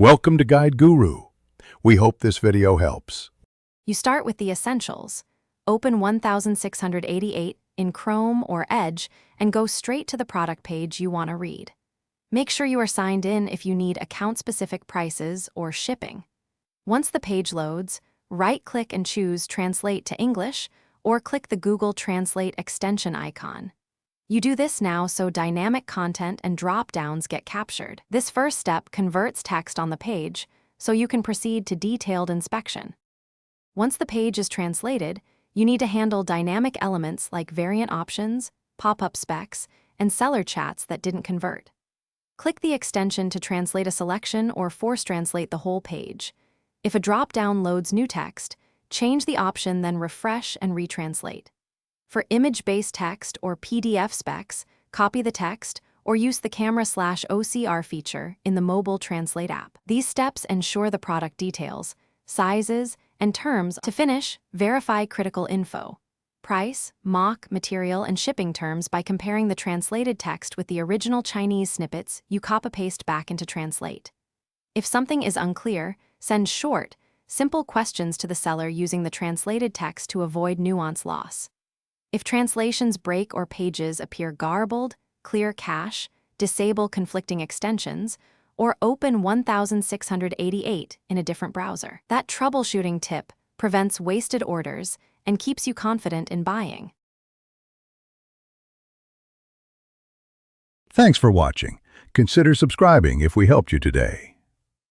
Welcome to Guide Guru. We hope this video helps. You start with the essentials. Open 1688 in Chrome or Edge and go straight to the product page you want to read. Make sure you are signed in if you need account-specific prices or shipping. Once the page loads, right-click and choose Translate to English or click the Google Translate extension icon. You do this now so dynamic content and drop-downs get captured. This first step converts text on the page, so you can proceed to detailed inspection. Once the page is translated, you need to handle dynamic elements like variant options, pop-up specs, and seller chats that didn't convert. Click the extension to translate a selection or force translate the whole page. If a drop-down loads new text, change the option, then refresh and retranslate. For image-based text or PDF specs, copy the text or use the camera/OCR feature in the mobile Translate app. These steps ensure the product details, sizes, and terms. To finish, verify critical info. Price, mock, material, and shipping terms by comparing the translated text with the original Chinese snippets you copy-paste back into Translate. If something is unclear, send short, simple questions to the seller using the translated text to avoid nuance loss. If translations break or pages appear garbled, clear cache, disable conflicting extensions, or open 1688 in a different browser. That troubleshooting tip prevents wasted orders and keeps you confident in buying. Thanks for watching. Consider subscribing if we helped you today.